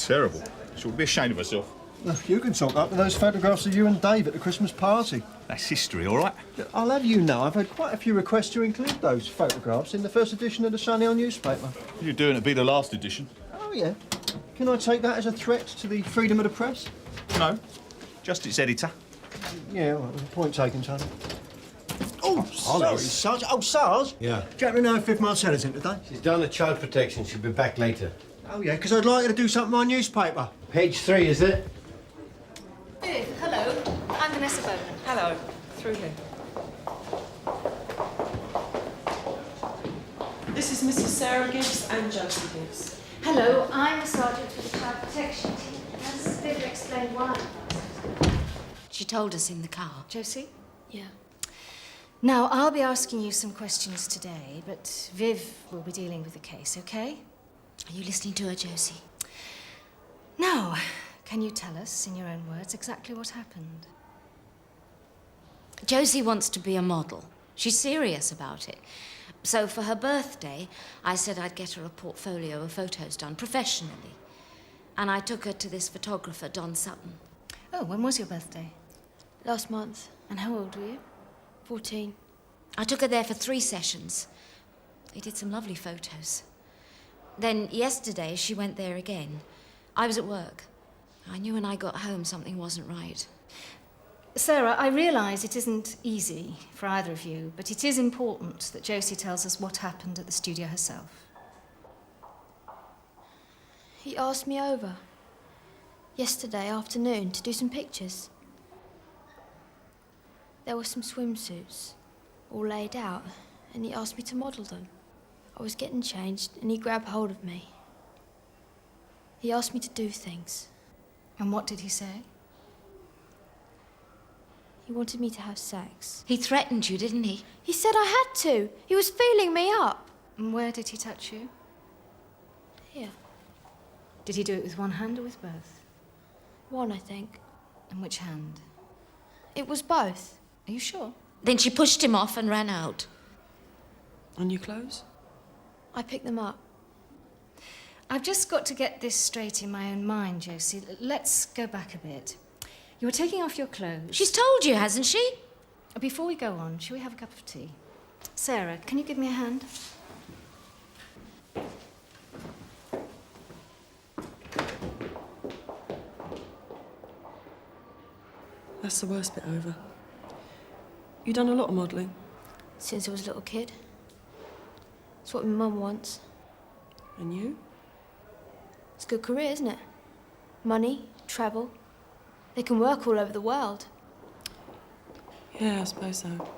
terrible. She would be ashamed of herself. Look, you can talk up to those photographs of you and Dave at the Christmas party. That's history, all right? I'll have you know, I've had quite a few requests to include those photographs in the first edition of the Sunhill newspaper. You're doing it to be the last edition. Oh, yeah. Can I take that as a threat to the freedom of the press? No, just its editor. Yeah, well, point taken, Tony. Oh, Hollis. sorry, Sarge. Oh, Sarge? Yeah. Do you happen to know if Martella's in today? She's down at child protection. She'll be back later. Oh, yeah, because I'd like her to do something on my newspaper. Page 3, is it? Hello, I'm Vanessa Bowman. Hello. Through here. This is Mrs. Sarah Gibbs and Josie Gibbs. Hello, I'm a sergeant for the child protection team. Has Viv explained why? She told us in the car. Josie? Yeah. Now, I'll be asking you some questions today, but Viv will be dealing with the case, okay? Are you listening to her, Josie? Now, can you tell us, in your own words, exactly what happened? Josie wants to be a model. She's serious about it. So for her birthday, I said I'd get her a portfolio of photos done professionally. And I took her to this photographer, Don Sutton. Oh, when was your birthday? Last month. And how old were you? 14. I took her there for 3 sessions. They did some lovely photos. Then yesterday, she went there again. I was at work. I knew when I got home something wasn't right. Sarah, I realise it isn't easy for either of you, but it is important that Josie tells us what happened at the studio herself. He asked me over yesterday afternoon to do some pictures. There were some swimsuits all laid out, and he asked me to model them. I was getting changed, and he grabbed hold of me. He asked me to do things. And what did he say? He wanted me to have sex. He threatened you, didn't he? He said I had to. He was feeling me up. And where did he touch you? Here. Did he do it with one hand or with both? One, I think. And which hand? It was both. Are you sure? Then she pushed him off and ran out. And your clothes? I picked them up. I've just got to get this straight in my own mind, Josie. Let's go back a bit. You were taking off your clothes. She's told you, hasn't she? Before we go on, shall we have a cup of tea? Sarah, can you give me a hand? That's the worst bit over. You done a lot of modelling? Since I was a little kid. It's what my mum wants. And you? It's a good career, isn't it? Money, travel. They can work all over the world. Yeah, I suppose so.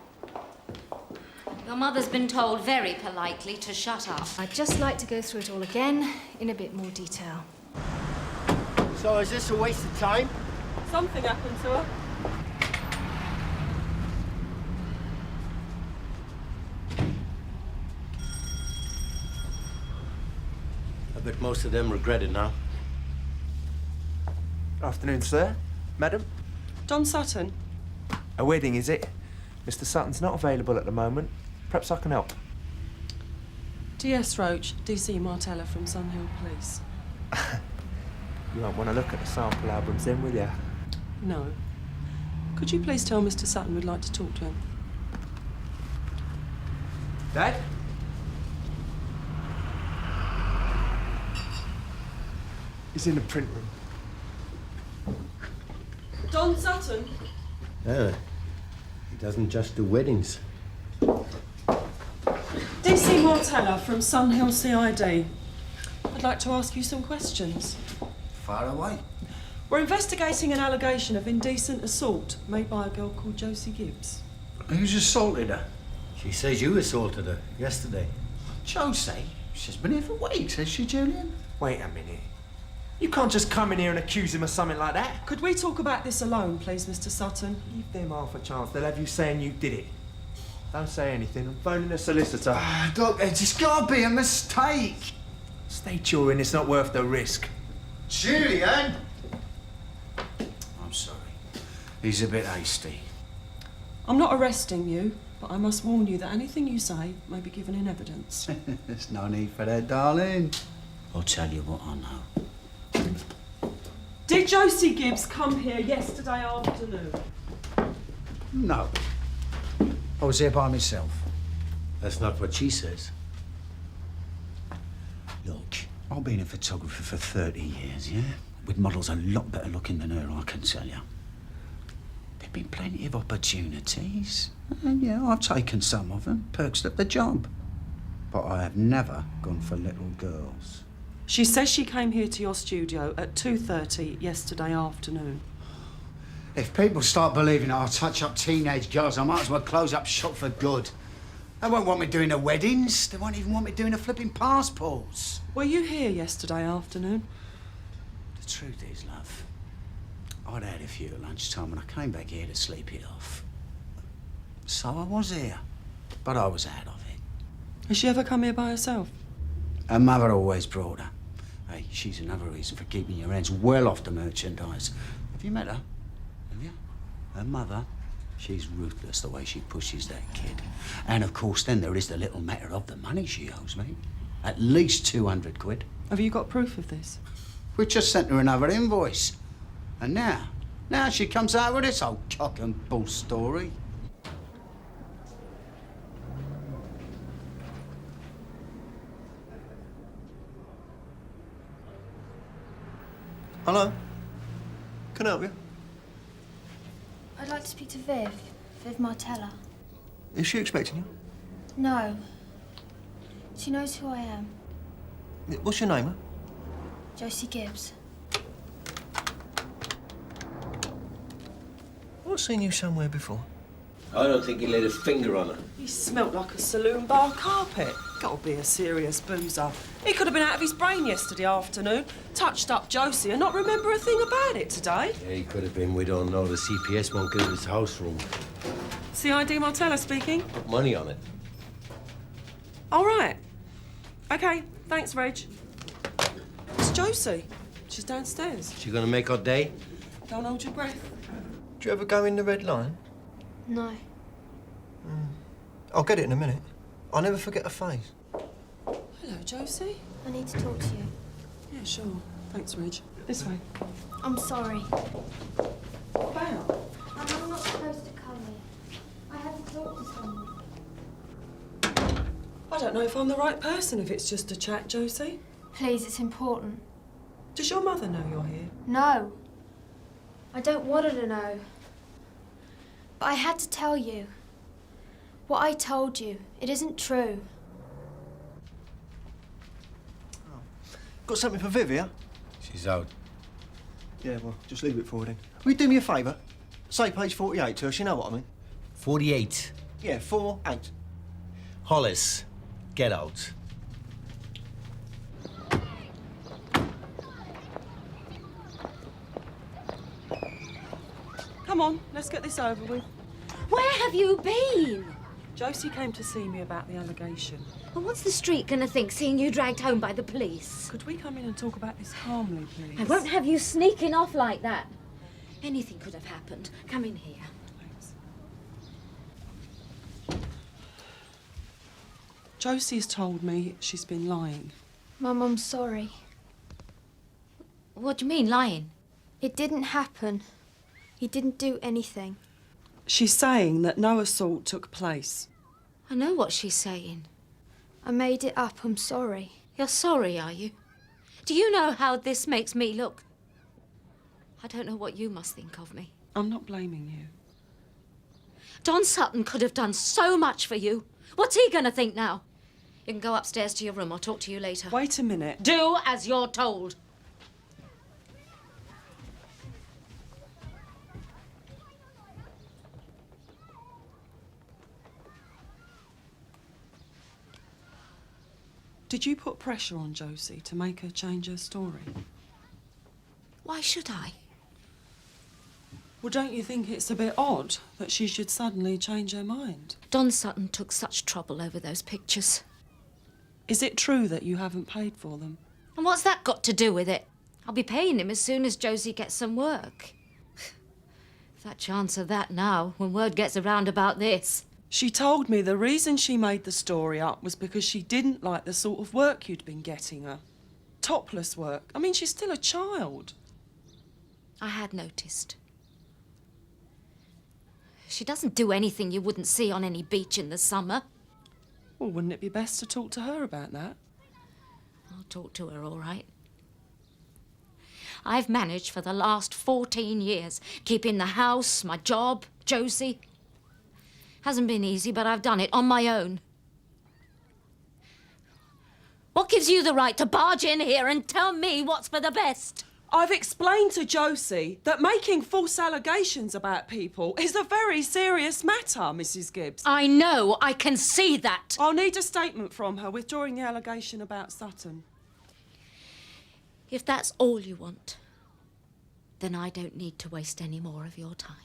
Your mother's been told very politely to shut up. I'd just like to go through it all again in a bit more detail. So is this a waste of time? Something happened to her. I bet most of them regret it now. Afternoon, sir. Madam? Don Sutton. A wedding, is it? Mr. Sutton's not available at the moment. Perhaps I can help. DS Roach, DC Martella from Sunhill Police. You won't want to look at the sample albums then, will you? No. Could you please tell Mr. Sutton we'd like to talk to him? Dad? He's in the print room. Don Sutton? He doesn't just do weddings. DC Martella from Sunhill CID. I'd like to ask you some questions. Far away. We're investigating an allegation of indecent assault made by a girl called Josie Gibbs. Who's assaulted her? She says you assaulted her yesterday. Josie? She's been here for weeks, has she, Julian? Wait a minute. You can't just come in here and accuse him of something like that. Could we talk about this alone, please, Mr. Sutton? Give them half a chance. They'll have you saying you did it. Don't say anything. I'm phoning the solicitor. Look, it's just gotta be a mistake. State you're in. It's not worth the risk. Julian! I'm sorry. He's a bit hasty. I'm not arresting you, but I must warn you that anything you say may be given in evidence. There's no need for that, darling. I'll tell you what I know. Did Josie Gibbs come here yesterday afternoon? No. I was here by myself. That's not what she says. Look, I've been a photographer for 30 years, yeah? With models a lot better looking than her, I can tell you. There've been plenty of opportunities. And yeah, I've taken some of them, perked up the job. But I have never gone for little girls. She says she came here to your studio at 2:30 yesterday afternoon. If people start believing I'll touch up teenage girls, I might as well close up shop for good. They won't want me doing the weddings. They won't even want me doing the flipping passports. Were you here yesterday afternoon? The truth is, love, I'd had a few at lunchtime and I came back here to sleep it off. So I was here, but I was out of it. Has she ever come here by herself? Her mother always brought her. Hey, she's another reason for keeping your hands well off the merchandise. Have you met her? Have you? Her mother? She's ruthless the way she pushes that kid. And of course, then there is the little matter of the money she owes me. At least 200 quid. Have you got proof of this? We just sent her another invoice. And now she comes out with this old cock and bull story. Hello? Can I help you? I'd like to speak to Viv Martella. Is she expecting you? No. She knows who I am. What's your name, huh? Josie Gibbs. I've seen you somewhere before. I don't think he laid a finger on her. He smelt like a saloon bar carpet. Gotta be a serious boozer. He could have been out of his brain yesterday afternoon, touched up Josie and not remember a thing about it today. Yeah, he could have been. We don't know. The CPS won't give his house room. CID Martella speaking. Put money on it. All right. OK, thanks, Reg. It's Josie. She's downstairs. She gonna make her day? Don't hold your breath. Do you ever go in the red line? No. I'll get it in a minute. I'll never forget her face. Hello, Josie. I need to talk to you. Yeah, sure. Thanks, Reg. This way. I'm sorry. What about? I'm not supposed to come here. I had to talk to someone. I don't know if I'm the right person if it's just a chat, Josie. Please, it's important. Does your mother know you're here? No. I don't want her to know. But I had to tell you. What I told you, it isn't true. Got something for Viv here? She's out. Yeah, well, just leave it for her then. Will you do me a favour? Say page 48 to her, she know what I mean. 48. Yeah, 48. Hollis, get out. Come on, let's get this over with. Where have you been? Josie came to see me about the allegation. Well, what's the street gonna think, seeing you dragged home by the police? Could we come in and talk about this calmly, please? I won't have you sneaking off like that. Anything could have happened. Come in here. Thanks. Josie's told me she's been lying. Mum, I'm sorry. What do you mean, lying? It didn't happen. He didn't do anything. She's saying that no assault took place. I know what she's saying. I made it up. I'm sorry. You're sorry, are you? Do you know how this makes me look? I don't know what you must think of me. I'm not blaming you. Don Sutton could have done so much for you. What's he gonna think now? You can go upstairs to your room. I'll talk to you later. Wait a minute. Do as you're told. Did you put pressure on Josie to make her change her story? Why should I? Well, don't you think it's a bit odd that she should suddenly change her mind? Don Sutton took such trouble over those pictures. Is it true that you haven't paid for them? And what's that got to do with it? I'll be paying him as soon as Josie gets some work. That chance of that now, when word gets around about this. She told me the reason she made the story up was because she didn't like the sort of work you'd been getting her. Topless work. I mean, she's still a child. I had noticed. She doesn't do anything you wouldn't see on any beach in the summer. Well, wouldn't it be best to talk to her about that? I'll talk to her, all right. I've managed for the last 14 years, keeping the house, my job, Josie. Hasn't been easy, but I've done it on my own. What gives you the right to barge in here and tell me what's for the best? I've explained to Josie that making false allegations about people is a very serious matter, Mrs. Gibbs. I know, I can see that. I'll need a statement from her withdrawing the allegation about Sutton. If that's all you want, then I don't need to waste any more of your time.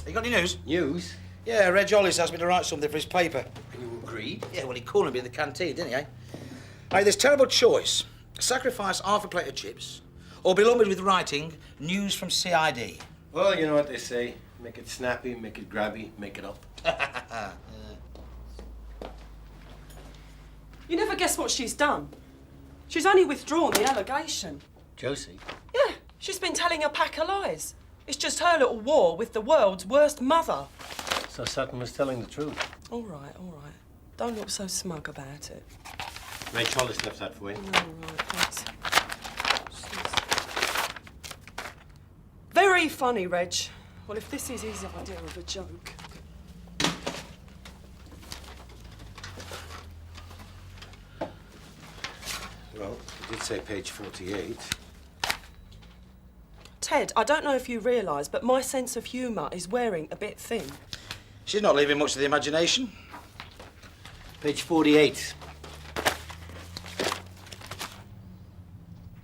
You got any news? News? Yeah, Reg Hollis asked me to write something for his paper. And you agreed? Yeah, well, he called me in the canteen, didn't he, eh? Hey, there's terrible choice. Sacrifice half a plate of chips or be lumbered with writing news from CID. Well, you know what they say. Make it snappy, make it grabby, make it up. You never guess what she's done. She's only withdrawn the allegation. Josie? Yeah, she's been telling a pack of lies. It's just her little war with the world's worst mother. So Sutton was telling the truth. All right, all right. Don't look so smug about it. Reg Hollis left that for you. All right, thanks. Very funny, Reg. Well, if this is his idea of a joke. Well, you did say page 48. Ted, I don't know if you realise, but my sense of humour is wearing a bit thin. She's not leaving much to the imagination. Page 48.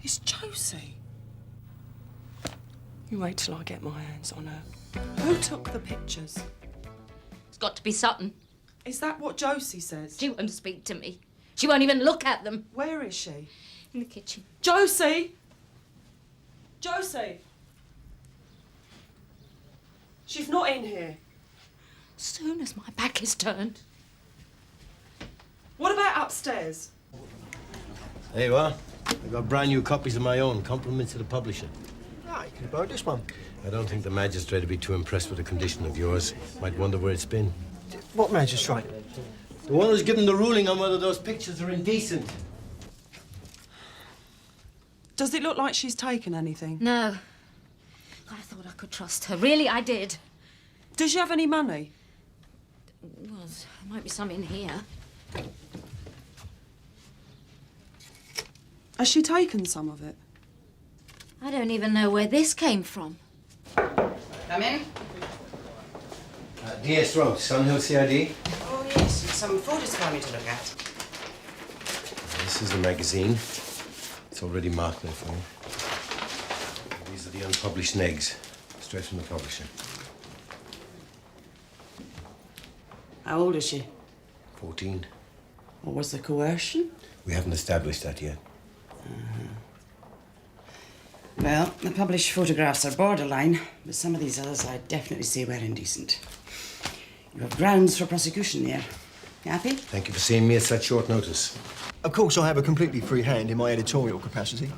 It's Josie. You wait till I get my hands on her. Who took the pictures? It's got to be Sutton. Is that what Josie says? She won't speak to me. She won't even look at them. Where is she? In the kitchen. Josie! Josie! She's not in here. As soon as my back is turned. What about upstairs? There you are. I've got brand new copies of my own. Compliments to the publisher. Right, you can borrow this one. I don't think the magistrate would be too impressed with the condition of yours. Might wonder where it's been. What magistrate? The one who's given the ruling on whether those pictures are indecent. Does it look like she's taken anything? No. I thought I could trust her. Really, I did. Does she have any money? Well, there might be some in here. Has she taken some of it? I don't even know where this came from. Come in. DS Roach, Sunhill CID. Oh, yes, some photos for me to look at. This is the magazine. It's already marked there for you. These are the unpublished negs, straight from the publisher. How old is she? 14. What was the coercion? We haven't established that yet. Well, the published photographs are borderline, but some of these others I definitely say were indecent. You have grounds for prosecution there. You happy? Thank you for seeing me at such short notice. Of course, I have a completely free hand in my editorial capacity.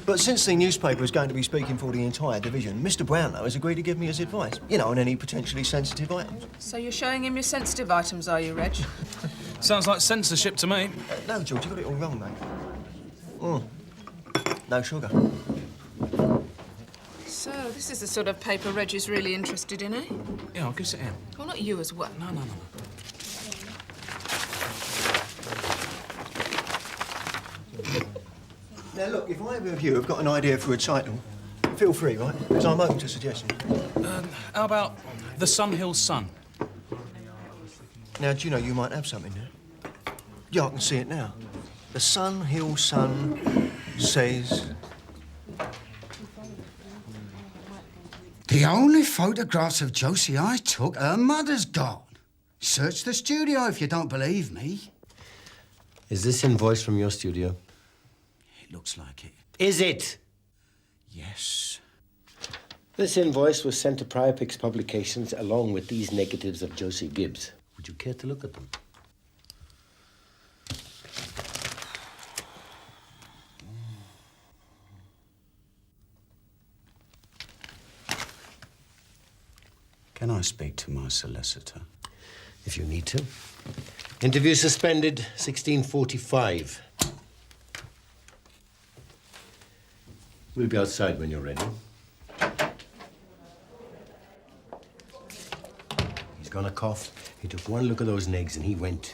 But since the newspaper is going to be speaking for the entire division, Mr. Brownlow has agreed to give me his advice, you know, on any potentially sensitive items. So you're showing him your sensitive items, are you, Reg? Sounds like censorship to me. No, George, you got it all wrong, mate. No sugar. So this is the sort of paper Reg is really interested in, eh? Yeah, I'll give it him. Well, not you as well. No. Now, look, if either of you have got an idea for a title, feel free, right? Because I'm open to suggestions. How about The Sunhill Sun? Now, do you know you might have something there? Yeah, I can see it now. The Sunhill Sun says... The only photographs of Josie I took, her mother's gone. Search the studio if you don't believe me. Is this invoice from your studio? It looks like it. Is it? Yes. This invoice was sent to Priorpix Publications along with these negatives of Josie Gibbs. Would you care to look at them? Can I speak to my solicitor? If you need to. Interview suspended, 16:45. We'll be outside when you're ready. He's gonna cough. He took one look at those negs and he went.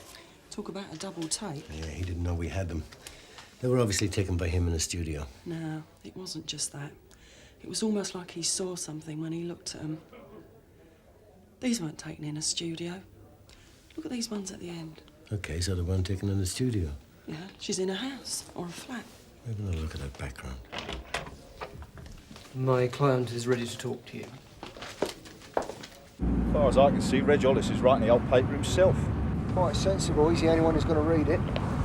Talk about a double take. Yeah, he didn't know we had them. They were obviously taken by him in the studio. No, it wasn't just that. It was almost like he saw something when he looked at them. These weren't taken in a studio. Look at these ones at the end. Okay, so the one taken in the studio. Yeah, she's in a house or a flat. Have another look at that background. My client is ready to talk to you. As far as I can see, Reg Hollis is writing the old paper himself. Quite sensible. He's the only one who's going to read it.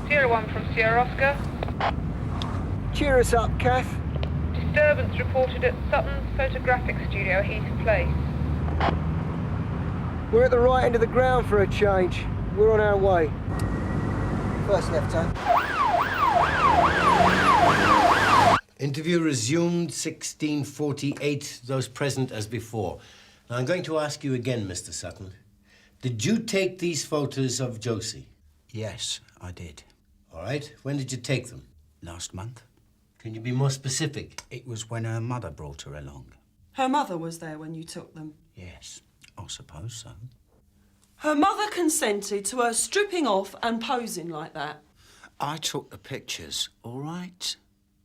Sierra 1 from Sierra Oscar. Cheer us up, Kath. Disturbance reported at Sutton's photographic studio, Heath Place. We're at the right end of the ground for a change. We're on our way. First left turn. Interview resumed, 16:48. Those present as before. Now, I'm going to ask you again, Mr. Sutton. Did you take these photos of Josie? Yes, I did. All right. When did you take them? Last month. Can you be more specific? It was when her mother brought her along. Her mother was there when you took them? Yes, I suppose so. Her mother consented to her stripping off and posing like that? I took the pictures, all right?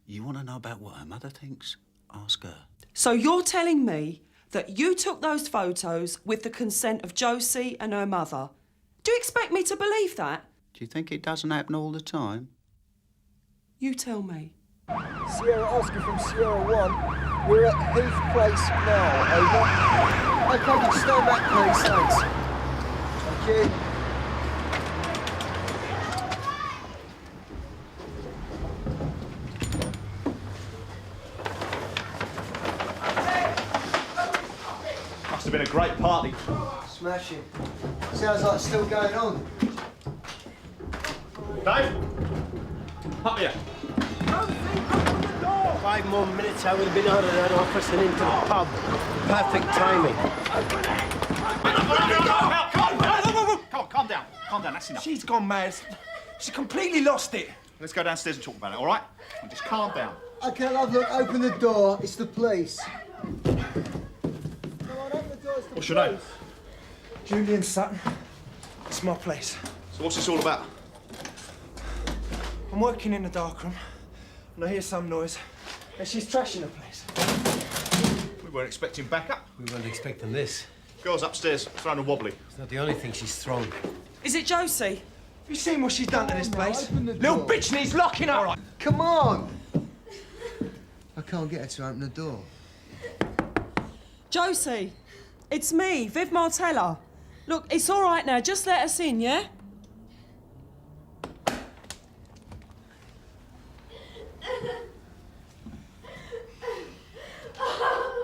You want to know about what her mother thinks? Ask her. So you're telling me that you took those photos with the consent of Josie and her mother? Do you expect me to believe that? Do you think it doesn't happen all the time? You tell me. Sierra Oscar from Sierra 1. We're at Heath Place now, over. OK, can you stand back, please, thanks. Thank you. Must have been a great party. Smashing. Sounds like it's still going on. Dave? Up here. 5 more minutes, I would have been out of that office and into the pub. Perfect timing. Come on, calm down. Calm down, that's enough. She's gone mad. She completely lost it. Let's go downstairs and talk about it, all right? And just calm down. OK, love, look, open the door. It's the police. What's your name? Julian Sutton. It's my place. So what's this all about? I'm working in the darkroom, and I hear some noise, and she's trashing the place. We weren't expecting backup. We weren't expecting this. Girl's upstairs, throwing a wobbly. It's not the only thing she's thrown. Is it Josie? Have you seen what she's done to this place? Open the Little door. bitch needs locking up. All right. Come on! I can't get her to open the door. Josie, it's me, Viv Martella. Look, it's all right now. Just let us in, yeah?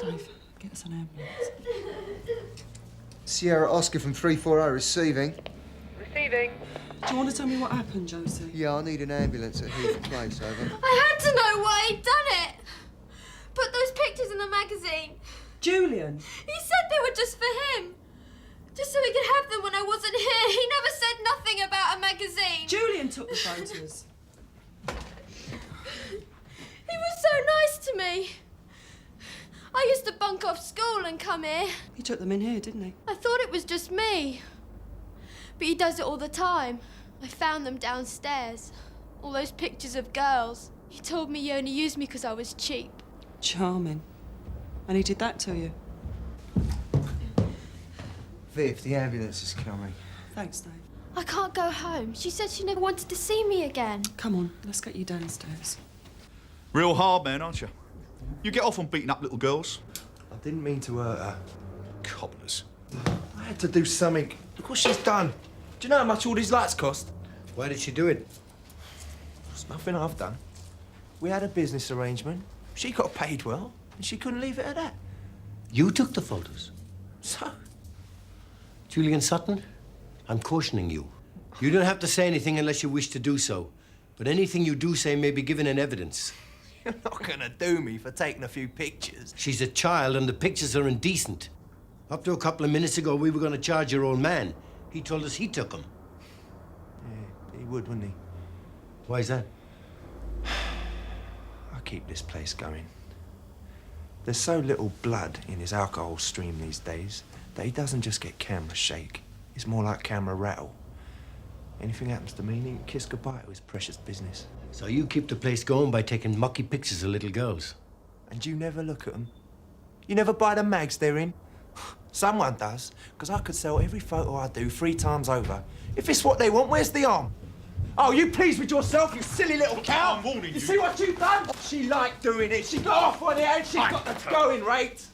Dave, get us an ambulance. Sierra Oscar from 340 receiving. Receiving. Do you want to tell me what happened, Josie? Yeah, I need an ambulance at Heath Place, over. I had to know why he'd done it. Put those pictures in the magazine. Julian. He said they were just for him. Just so he could have them when I wasn't here. He never said nothing about a magazine. Julian took the photos. He was so nice to me. I used to bunk off school and come here. He took them in here, didn't he? I thought it was just me. But he does it all the time. I found them downstairs. All those pictures of girls. He told me he only used me because I was cheap. Charming. And he did that to you? Viv, the ambulance is coming. Thanks, Dave. I can't go home. She said she never wanted to see me again. Come on, let's get you downstairs. Real hard man, aren't you? You get off on beating up little girls. I didn't mean to hurt her. Cobblers. I had to do something. Look what she's done. Do you know how much all these lights cost? Why did she do it? It's nothing I've done. We had a business arrangement. She got paid well, and she couldn't leave it at that. You took the photos. So? Julian Sutton, I'm cautioning you. You don't have to say anything unless you wish to do so. But anything you do say may be given in evidence. You're not gonna do me for taking a few pictures. She's a child and the pictures are indecent. Up to a couple of minutes ago, we were going to charge your old man. He told us he took them. Yeah, he would, wouldn't he? Why is that? I keep this place going. There's so little blood in his alcohol stream these days that he doesn't just get camera shake. It's more like camera rattle. Anything happens to me, he can kiss goodbye to his precious business. So you keep the place going by taking mucky pictures of little girls? And you never look at them? You never buy the mags they're in? Someone does, because I could sell every photo I do 3 times over. If it's what they want, where's the arm? Oh, you pleased with yourself, you silly little cow? I'm warning you. You see what you've done? She liked doing it. She got off on it and she got the going rate.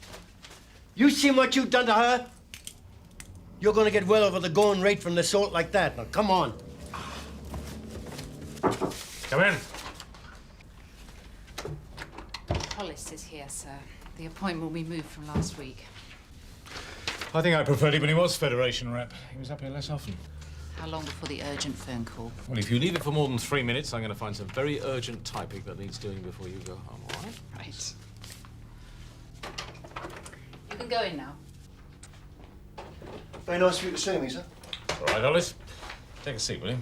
You seen what you've done to her? You're going to get well over the going rate from an assault like that. Now, come on. Come in. Hollis is here, sir. The appointment we moved from last week. I think I preferred it when he was Federation rep. He was up here less often. How long before the urgent phone call? Well, if you leave it for more than 3 minutes, I'm going to find some very urgent typing that needs doing before you go home, all right? Right. You can go in now. Very nice of you to see me, sir. All right, Hollis. Take a seat, will you?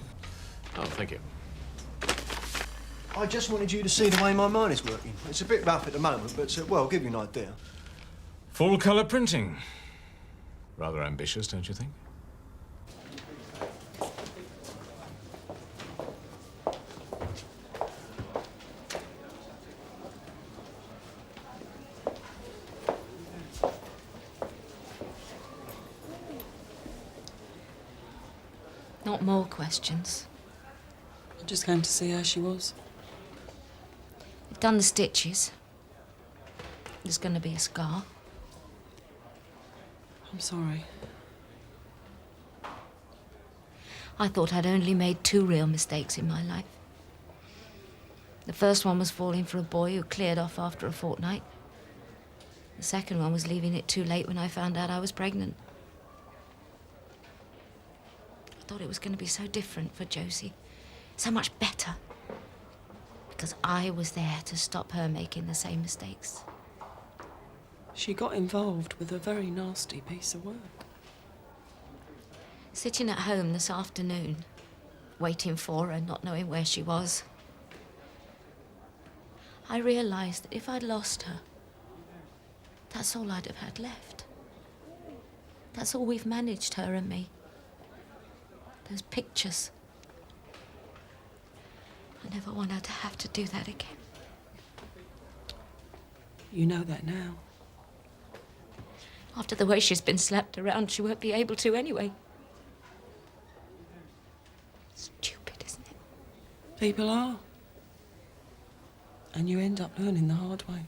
Oh, thank you. I just wanted you to see the way my mind is working. It's a bit rough at the moment, but, well, I'll give you an idea. Full-colour printing. Rather ambitious, don't you think? Not more questions. I'm just going to see how she was. You've done the stitches. There's going to be a scar. I'm sorry. I thought I'd only made 2 real mistakes in my life. The first one was falling for a boy who cleared off after a fortnight. The second one was leaving it too late when I found out I was pregnant. I thought it was going to be so different for Josie, so much better, because I was there to stop her making the same mistakes. She got involved with a very nasty piece of work. Sitting at home this afternoon, waiting for her, not knowing where she was, I realised that if I'd lost her, that's all I'd have had left. That's all we've managed, her and me. Those pictures. I never want her to have to do that again. You know that now. After the way she's been slapped around, she won't be able to anyway. Stupid, isn't it? People are. And you end up learning the hard way.